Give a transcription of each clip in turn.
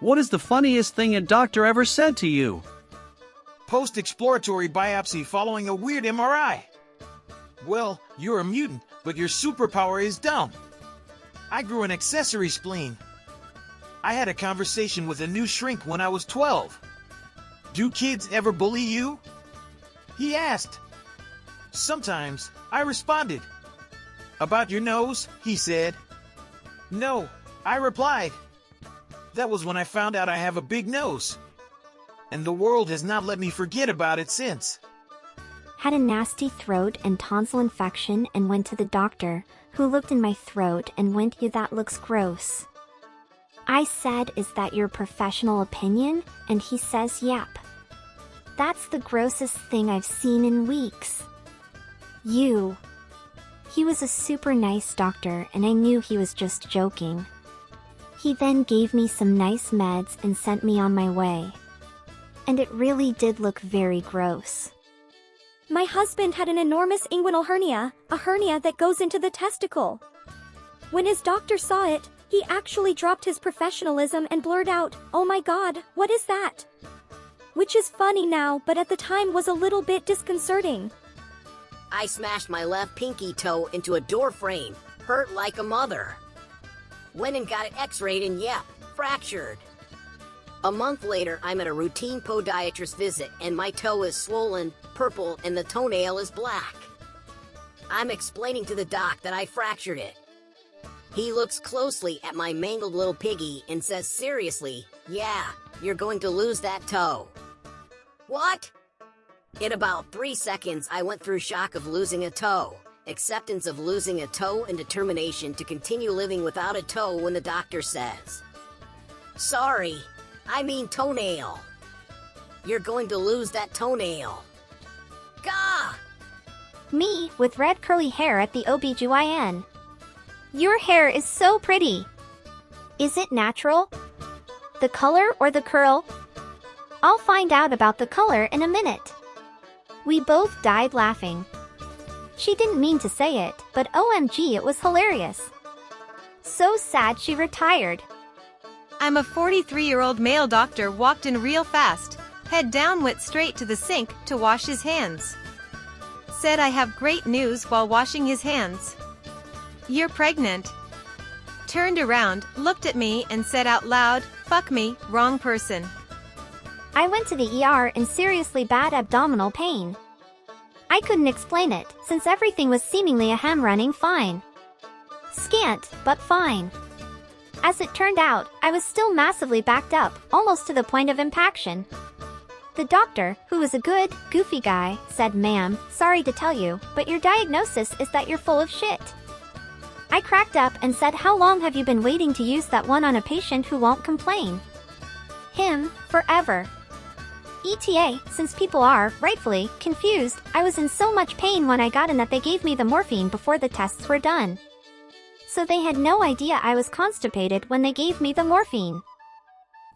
What is the funniest thing a doctor ever said to you? Post-exploratory biopsy following a weird MRI. Well, you're a mutant, but your superpower is dumb. I grew an accessory spleen. I had a conversation with a new shrink when I was 12. Do kids ever bully you? He asked. Sometimes, I responded. About your nose, he said. No, I replied. That was when I found out I have a big nose. And the world has not let me forget about it since. Had a nasty throat and tonsil infection and went to the doctor, who looked in my throat and went, "Yeah, that looks gross." I said, "Is that your professional opinion?" And he says, "Yep. That's the grossest thing I've seen in weeks." He was a super nice doctor and I knew he was just joking. He then gave me some nice meds and sent me on my way. And it really did look very gross. My husband had an enormous inguinal hernia, a hernia that goes into the testicle. When his doctor saw it, he actually dropped his professionalism and blurted out, "Oh my God, what is that?" Which is funny now, but at the time was a little bit disconcerting. I smashed my left pinky toe into a door frame. Hurt like a mother. Went and got it x-rayed and yep, fractured. A month later, I'm at a routine podiatrist visit and my toe is swollen, purple, and the toenail is black. I'm explaining to the doc that I fractured it. He looks closely at my mangled little piggy and says seriously, "Yeah, you're going to lose that toe." What? In about 3 seconds, I went through shock of losing a toe, acceptance of losing a toe, and determination to continue living without a toe when the doctor says, "Sorry, I mean toenail. You're going to lose that toenail." Gah! Me, with red curly hair at the OBGYN. "Your hair is so pretty. Is it natural? The color or the curl?" "I'll find out about the color in a minute." We both died laughing. She didn't mean to say it, but OMG, it was hilarious. So sad she retired. I'm a 43-year-old male doctor walked in real fast, head down, went straight to the sink to wash his hands. Said I have great news while washing his hands. "You're pregnant." Turned around, looked at me and said out loud, "Fuck me, wrong person." I went to the ER in seriously bad abdominal pain. I couldn't explain it, since everything was seemingly a ham running fine. Scant, but fine. As it turned out, I was still massively backed up, almost to the point of impaction. The doctor, who was a good, goofy guy, said, "Ma'am, sorry to tell you, but your diagnosis is that you're full of shit." I cracked up and said, "How long have you been waiting to use that one on a patient who won't complain?" Him, forever. ETA, since people are, rightfully, confused, I was in so much pain when I got in that they gave me the morphine before the tests were done. So they had no idea I was constipated when they gave me the morphine.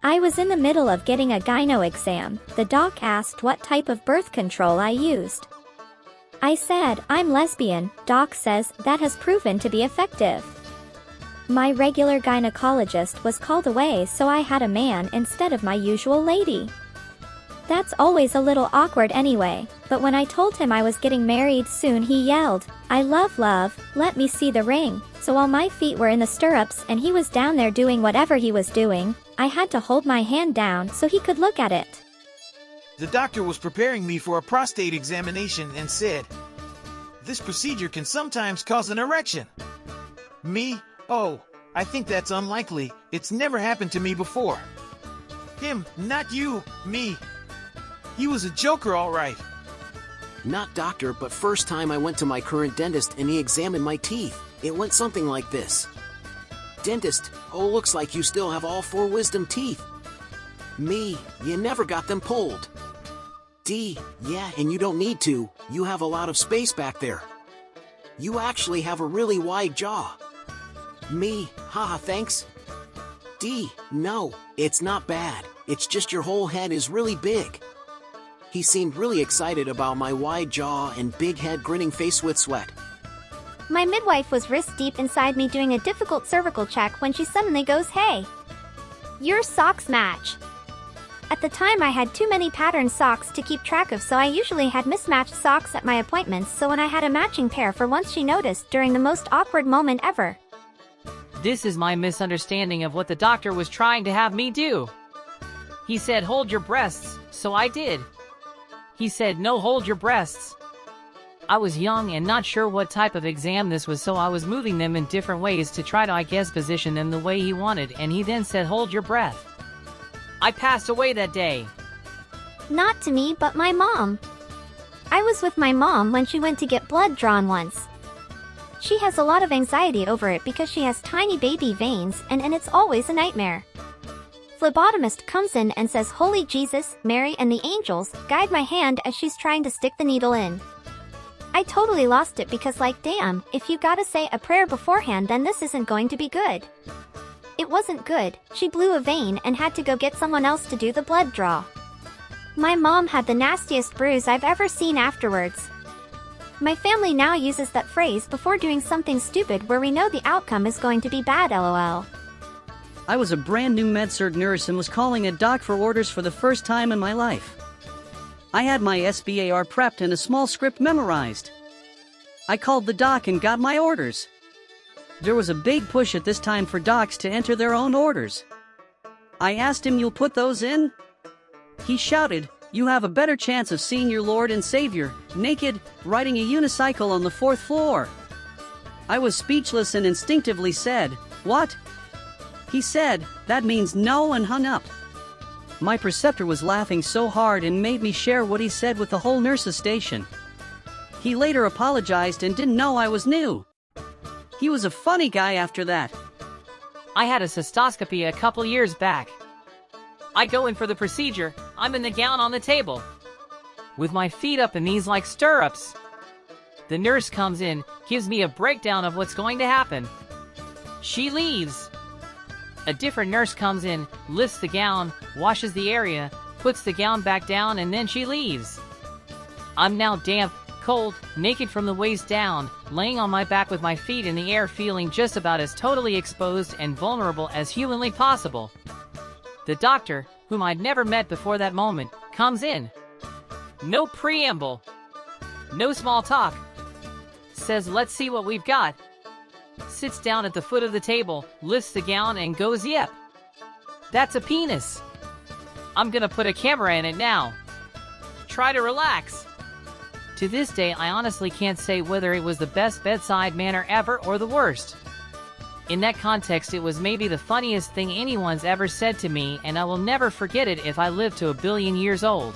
I was in the middle of getting a gyno exam. The doc asked what type of birth control I used. I said, "I'm lesbian." Doc says, "That has proven to be effective." My regular gynecologist was called away, so I had a man instead of my usual lady. That's always a little awkward anyway, but when I told him I was getting married soon, he yelled, "I love, let me see the ring." So while my feet were in the stirrups and he was down there doing whatever he was doing, I had to hold my hand down so he could look at it. The doctor was preparing me for a prostate examination and said, "This procedure can sometimes cause an erection." Me, "Oh, I think that's unlikely. It's never happened to me before." Him, "Not you, me." He was a joker, all right. Not doctor, but first time I went to my current dentist and he examined my teeth. It went something like this. "Dentist, oh, looks like you still have all 4 wisdom teeth." Me, "You never got them pulled." D, "Yeah, and you don't need to. You have a lot of space back there. You actually have a really wide jaw." Me, "Haha, thanks." D, "No, it's not bad. It's just your whole head is really big." He seemed really excited about my wide jaw and big head, grinning face with sweat. My midwife was wrist deep inside me doing a difficult cervical check when she suddenly goes, "Hey." Your socks match. At the time I had too many patterned socks to keep track of, so I usually had mismatched socks at my appointments, so when I had a matching pair for once she noticed during the most awkward moment ever. This is my misunderstanding of what the doctor was trying to have me do. He said hold your breasts, so I did. He said no, hold your breasts. I was young and not sure what type of exam this was, so I was moving them in different ways to try to, I guess, position them the way he wanted, and he then said hold your breath. I passed away that day. Not to me, but my mom. I was with my mom when she went to get blood drawn once. She has a lot of anxiety over it because she has tiny baby veins, and it's always a nightmare. Phlebotomist comes in and says, Holy Jesus, Mary and the angels, guide my hand as she's trying to stick the needle in. I totally lost it because like damn, if you gotta say a prayer beforehand then this isn't going to be good. It wasn't good, she blew a vein and had to go get someone else to do the blood draw. My mom had the nastiest bruise I've ever seen afterwards. My family now uses that phrase before doing something stupid where we know the outcome is going to be bad, lol. I was a brand new med-surg nurse and was calling a doc for orders for the first time in my life. I had my SBAR prepped and a small script memorized. I called the doc and got my orders. There was a big push at this time for docs to enter their own orders. I asked him, "You'll put those in?" He shouted, "You have a better chance of seeing your Lord and Savior, naked, riding a unicycle on the 4th floor." I was speechless and instinctively said, "What?" He said, "That means no," and hung up. My preceptor was laughing so hard and made me share what he said with the whole nurses station. He later apologized and didn't know I was new. He was a funny guy after that. I had a cystoscopy a couple years back. I go in for the procedure, I'm in the gown on the table, with my feet up in these like stirrups. The nurse comes in, gives me a breakdown of what's going to happen. She leaves. A different nurse comes in, lifts the gown, washes the area, puts the gown back down, and then she leaves. I'm now damp, cold, naked from the waist down, laying on my back with my feet in the air, feeling just about as totally exposed and vulnerable as humanly possible. The doctor, whom I'd never met before that moment, comes in. No preamble. No small talk. Says, "Let's see what we've got." Sits down at the foot of the table, lifts the gown and goes, "Yep. That's a penis. I'm gonna put a camera in it now. Try to relax." To this day, I honestly can't say whether it was the best bedside manner ever or the worst. In that context, it was maybe the funniest thing anyone's ever said to me, and I will never forget it if I live to 1 billion years old.